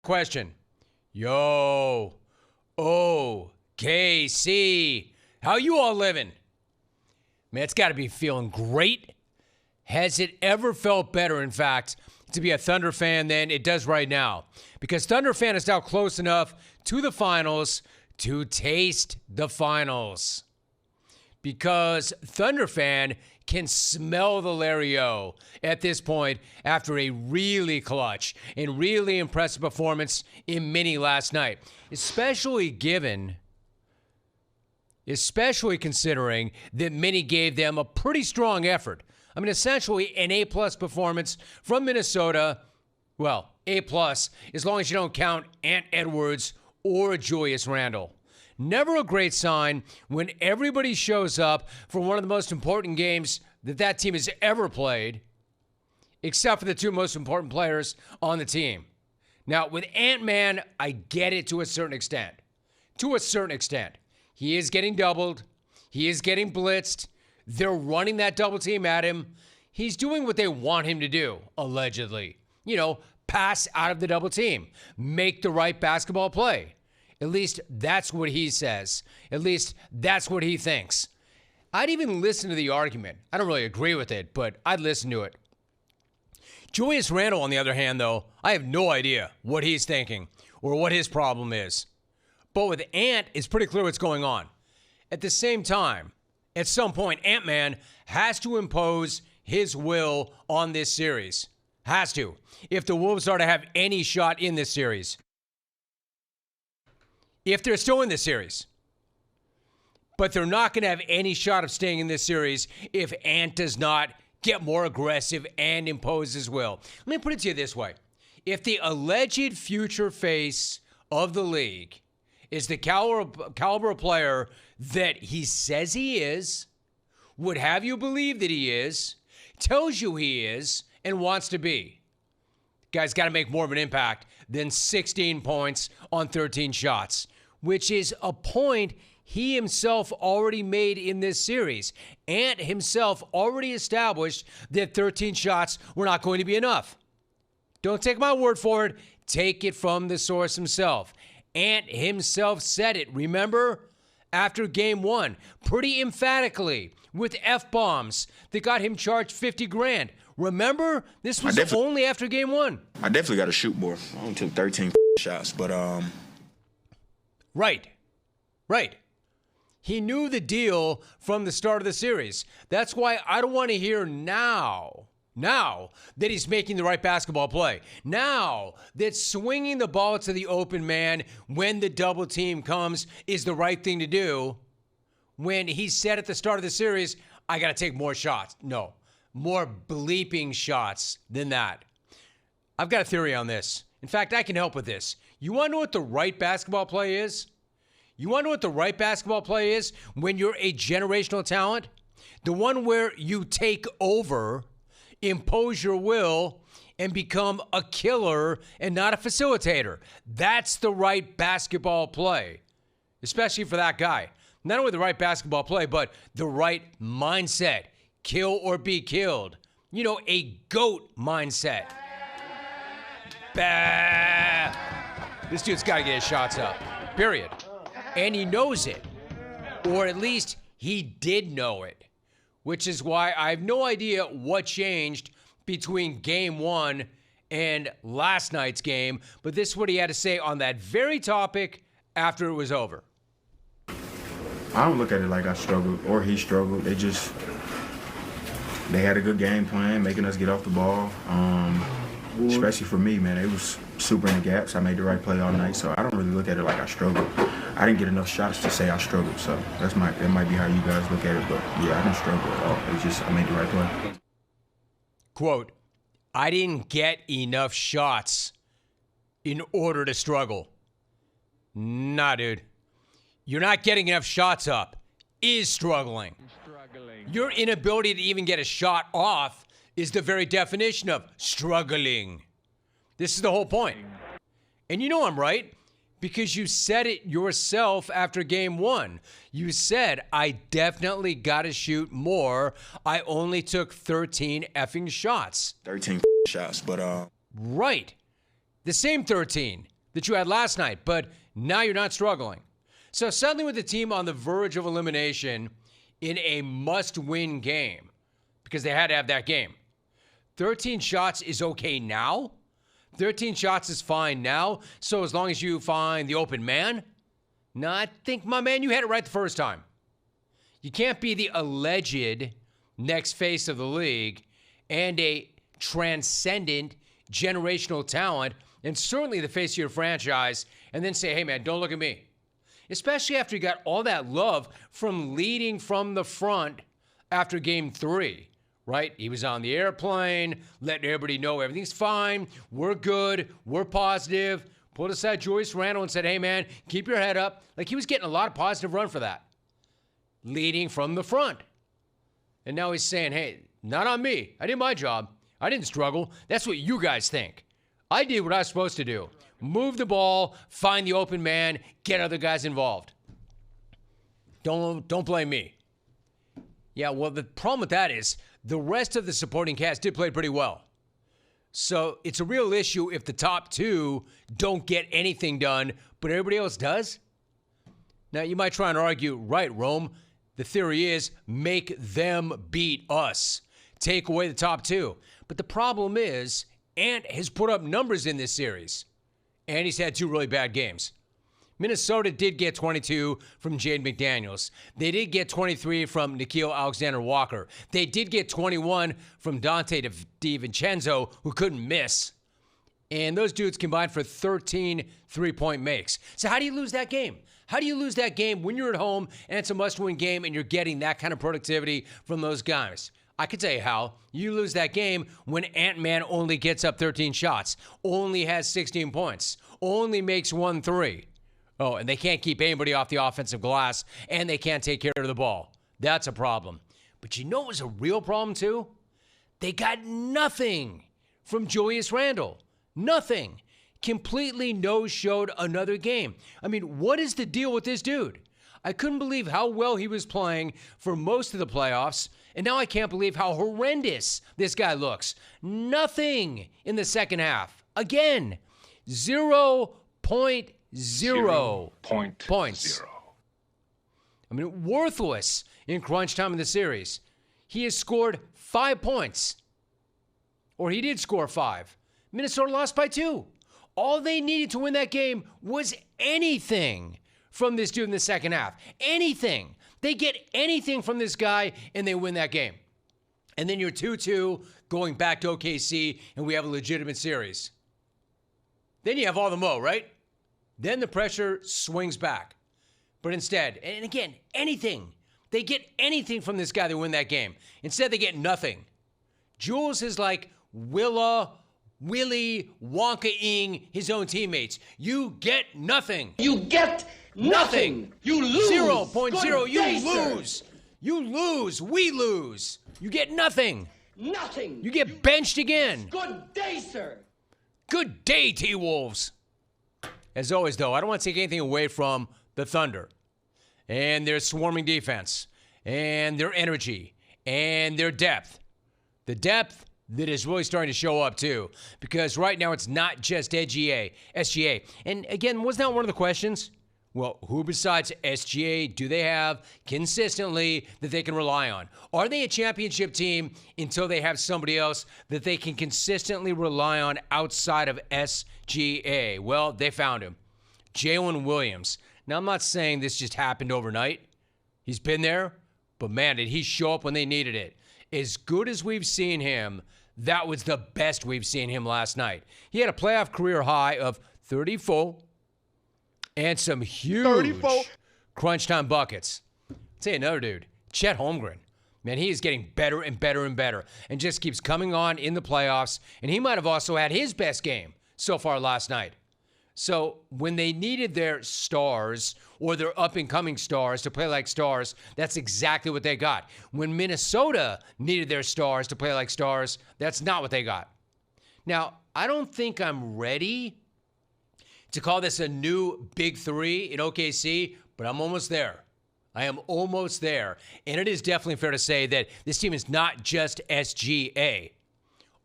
Question. Yo, OKC, how you all living? Man, it's got to be feeling great. Has it ever felt better, in fact, to be a Thunder fan than it does right now? Because Thunder fan is now close enough to the finals to taste the finals. Because Thunder fan can smell the Larry-O at this point after a really clutch and really impressive performance in Mini last night. Especially considering that Mini gave them a pretty strong effort. I mean, essentially an A-plus performance from Minnesota. Well, A-plus as long as you don't count Ant Edwards or Julius Randle. Never a great sign when everybody shows up for one of the most important games that team has ever played, except for the two most important players on the team. Now, with Ant-Man, I get it to a certain extent. To a certain extent. He is getting doubled. He is getting blitzed. They're running that double team at him. He's doing what they want him to do, allegedly. You know, pass out of the double team. Make the right basketball play. At least that's what he says. At least that's what he thinks. I'd even listen to the argument. I don't really agree with it, but I'd listen to it. Julius Randle, on the other hand, though, I have no idea what he's thinking or what his problem is. But with Ant, it's pretty clear what's going on. At the same time, at some point, Ant-Man has to impose his will on this series. Has to. If the Wolves are to have any shot in this series. If they're still in this series. But they're not going to have any shot of staying in this series if Ant does not get more aggressive and impose his will. Let me put it to you this way. If the alleged future face of the league is the caliber player that he says he is, would have you believe that he is, tells you he is, and wants to be. The guy's got to make more of an impact than 16 points on 13 shots, which is a point he himself already made in this series. Ant himself already established that 13 shots were not going to be enough. Don't take my word for it. Take it from the source himself. Ant himself said it, remember? After game one, pretty emphatically, with F-bombs that got him charged $50,000. Remember? This was only after game one. I definitely got to shoot more. I only took 13 shots, but Right. He knew the deal from the start of the series. That's why I don't want to hear now that he's making the right basketball play. Now that swinging the ball to the open man when the double team comes is the right thing to do. When he said at the start of the series, I got to take more shots. No, more bleeping shots than that. I've got a theory on this. In fact, I can help with this. You want to know what the right basketball play is? You want to know what the right basketball play is when you're a generational talent? The one where you take over, impose your will, and become a killer and not a facilitator. That's the right basketball play, especially for that guy. Not only the right basketball play, but the right mindset. Kill or be killed. You know, a GOAT mindset. Bah! This dude's got to get his shots up, period. And he knows it. Or at least he did know it. Which is why I have no idea what changed between game one and last night's game. But this is what he had to say on that very topic after it was over. I don't look at it like I struggled or he struggled. They had a good game plan, making us get off the ball. Especially for me, man, it was super in the gaps. I made the right play all night, so I don't really look at it like I struggled. I didn't get enough shots to say I struggled, so that might be how you guys look at it, but yeah, I didn't struggle at all. It's just I made the right play. Quote, I didn't get enough shots in order to struggle. Nah, dude. You're not getting enough shots up is struggling. Your inability to even get a shot off is the very definition of struggling. This is the whole point. And you know I'm right, because you said it yourself after game one. You said, I definitely got to shoot more. I only took 13 effing shots. 13 shots, but Right. The same 13. that you had last night, but now you're not struggling. So suddenly with the team on the verge of elimination in a must-win game, because they had to have that game, 13 shots is okay now? 13 shots is fine now, so as long as you find the open man? No, I think, my man, you had it right the first time. You can't be the alleged next face of the league and a transcendent generational talent, and certainly the face of your franchise, and then say, hey, man, don't look at me. Especially after you got all that love from leading from the front after game 3, right? He was on the airplane, letting everybody know everything's fine, we're good, we're positive. Pulled aside Julius Randle and said, hey, man, keep your head up. Like, he was getting a lot of positive run for that. Leading from the front. And now he's saying, hey, not on me. I did my job. I didn't struggle. That's what you guys think. I did what I was supposed to do. Move the ball, find the open man, get other guys involved. Don't blame me. Yeah, well, the problem with that is the rest of the supporting cast did play pretty well. So it's a real issue if the top 2 don't get anything done, but everybody else does. Now, you might try and argue, right, Rome, the theory is make them beat us. Take away the top 2. But the problem is, Ant has put up numbers in this series, and he's had 2 really bad games. Minnesota did get 22 from Jaden McDaniels. They did get 23 from Gilgeous-Alexander Walker. They did get 21 from Dante DiVincenzo, who couldn't miss. And those dudes combined for 13 three-point makes. So how do you lose that game? How do you lose that game when you're at home and it's a must-win game and you're getting that kind of productivity from those guys? I could tell you how. You lose that game when Ant-Man only gets up 13 shots, only has 16 points, only makes 1 3. Oh, and they can't keep anybody off the offensive glass, and they can't take care of the ball. That's a problem. But you know what was a real problem, too? They got nothing from Julius Randle. Nothing. Completely no-showed another game. I mean, what is the deal with this dude? I couldn't believe how well he was playing for most of the playoffs, and now I can't believe how horrendous this guy looks. Nothing in the second half. Again, 0.0 points. I mean, worthless in crunch time in the series. He has scored 5 points. Or he did score 5. Minnesota lost by 2. All they needed to win that game was anything from this dude in the second half. Anything. They get anything from this guy, and they win that game. And then you're 2-2 going back to OKC, and we have a legitimate series. Then you have all the mo, right? Then the pressure swings back. But instead, and again, anything. They get anything from this guy to win that game. Instead, they get nothing. Jules is like Willy Wonka-ing his own teammates. You get nothing. You get nothing. You lose. 0.0. You lose. You lose. We lose. You get nothing. Nothing. You get benched again. Good day, sir. Good day, T-Wolves. As always, though, I don't want to take anything away from the Thunder and their swarming defense and their energy and their depth. The depth that is really starting to show up, too, because right now it's not just SGA. And again, wasn't that one of the questions? Well, who besides SGA do they have consistently that they can rely on? Are they a championship team until they have somebody else that they can consistently rely on outside of SGA? Well, they found him. Jalen Williams. Now, I'm not saying this just happened overnight. He's been there, but man, did he show up when they needed it. As good as we've seen him, that was the best we've seen him last night. He had a playoff career high of 34 and some huge crunch time buckets. I'll tell you another dude, Chet Holmgren. Man, he is getting better and better and better and just keeps coming on in the playoffs. And he might have also had his best game so far last night. So when they needed their stars or their up-and-coming stars to play like stars, that's exactly what they got. When Minnesota needed their stars to play like stars, that's not what they got. Now, I don't think I'm ready to call this a new big 3 in OKC, but I'm almost there. I am almost there. And it is definitely fair to say that this team is not just SGA.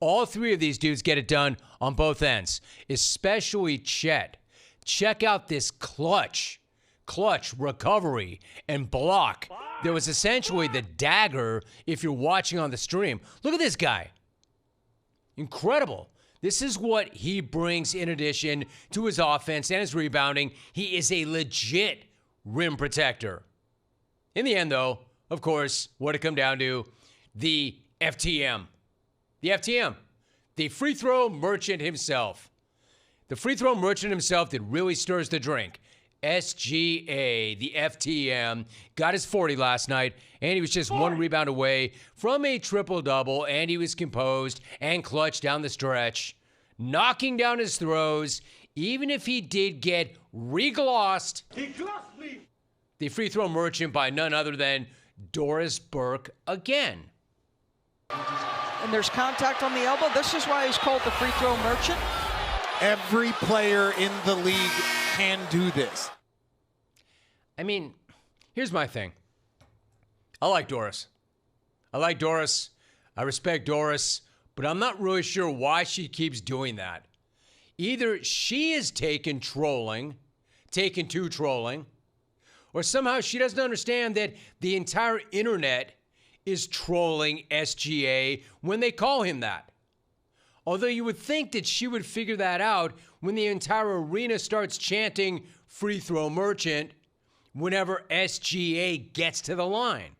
All 3 of these dudes get it done on both ends, especially Chet. Check out this clutch recovery and block. There was essentially the dagger if you're watching on the stream. Look at this guy. Incredible. This is what he brings in addition to his offense and his rebounding. He is a legit rim protector. In the end, though, of course, what it come down to, the FTM. The FTM. The free throw merchant himself. The free throw merchant himself that really stirs the drink. SGA, the FTM, got his 40 last night, and he was just one rebound away from a triple-double, and he was composed and clutch down the stretch, knocking down his throws, even if he did get reglossed. He glossed me. The free throw merchant by none other than Doris Burke again. And there's contact on the elbow. This is why he's called the free throw merchant. Every player in the league can do this. I mean, here's my thing. I like Doris. I respect Doris, but I'm not really sure why she keeps doing that. Either she is taken to trolling, or somehow she doesn't understand that the entire internet is trolling SGA when they call him that. Although you would think that she would figure that out when the entire arena starts chanting free throw merchant whenever SGA gets to the line.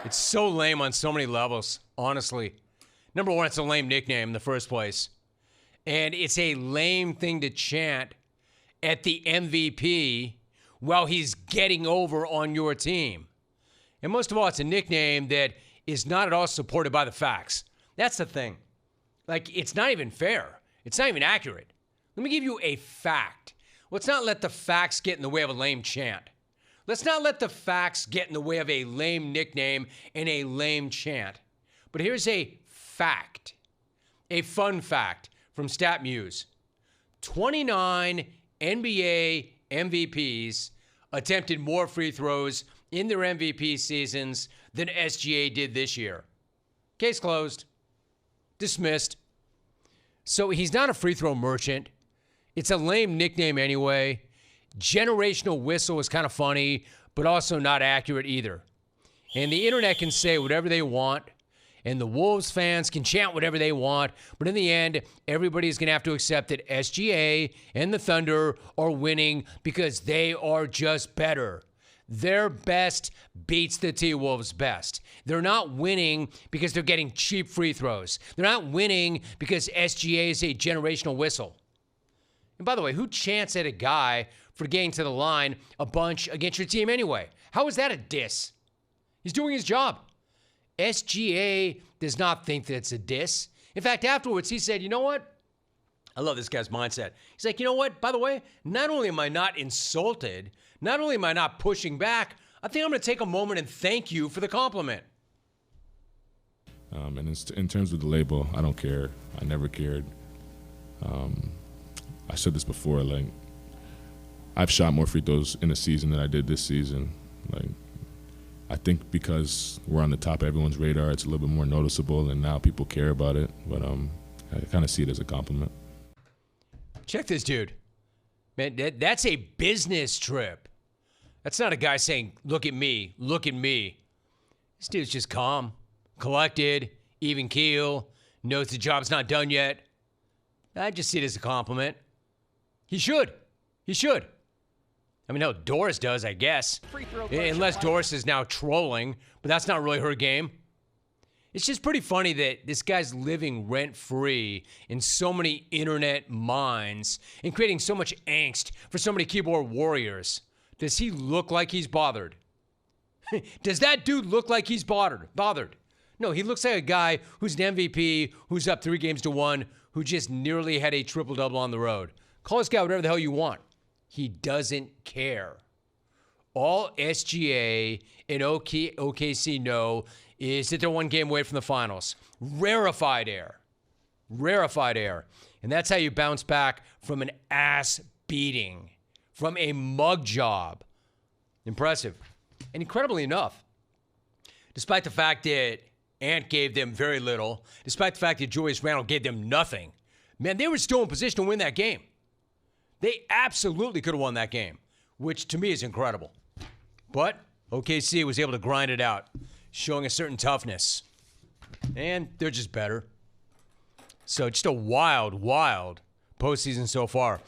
It's so lame on so many levels, honestly. Number one, it's a lame nickname in the first place. And it's a lame thing to chant at the MVP while he's getting over on your team. And most of all, it's a nickname that is not at all supported by the facts. That's the thing. Like, it's not even fair. It's not even accurate. Let me give you a fact. Let's not let the facts get in the way of a lame chant. Let's not let the facts get in the way of a lame nickname and a lame chant. But here's a fact, a fun fact from StatMuse. 29 NBA MVPs attempted more free throws in their MVP seasons than SGA did this year. Case closed. Dismissed. So he's not a free throw merchant. It's a lame nickname anyway. Generational whistle is kind of funny, but also not accurate either. And the internet can say whatever they want, and the Wolves fans can chant whatever they want, but in the end, everybody's going to have to accept that SGA and the Thunder are winning because they are just better. Their best beats the T-Wolves' best. They're not winning because they're getting cheap free throws. They're not winning because SGA is a generational whistle. And by the way, who chants at a guy for getting to the line a bunch against your team anyway? How is that a diss? He's doing his job. SGA does not think that it's a diss. In fact, afterwards, he said, you know what? I love this guy's mindset. He's like, you know what? By the way, not only am I not insulted, not only am I not pushing back, I think I'm going to take a moment and thank you for the compliment. And in terms of the label, I don't care. I never cared. I said this before, like, I've shot more free throws in a season than I did this season. Like, I think because we're on the top of everyone's radar, it's a little bit more noticeable, and now people care about it. But I kind of see it as a compliment. Check this dude. Man, that's a business trip. That's not a guy saying, look at me, look at me. This dude's just calm, collected, even keel, knows the job's not done yet. I just see it as a compliment. He should. I mean, no, Doris does, I guess. Unless Doris is now trolling, but that's not really her game. It's just pretty funny that this guy's living rent-free in so many internet minds and creating so much angst for so many keyboard warriors. Does he look like he's bothered? Does that dude look like he's bothered? No, he looks like a guy who's an MVP, who's up 3-1, who just nearly had a triple-double on the road. Call this guy whatever the hell you want. He doesn't care. All SGA and OKC know is that they're one game away from the finals. Rarefied air. And that's how you bounce back from an ass beating, from a mug job. Impressive. And incredibly enough, despite the fact that Ant gave them very little, despite the fact that Julius Randle gave them nothing, man, they were still in position to win that game. They absolutely could have won that game, which to me is incredible. But OKC was able to grind it out, showing a certain toughness. And they're just better. So just a wild, wild postseason so far.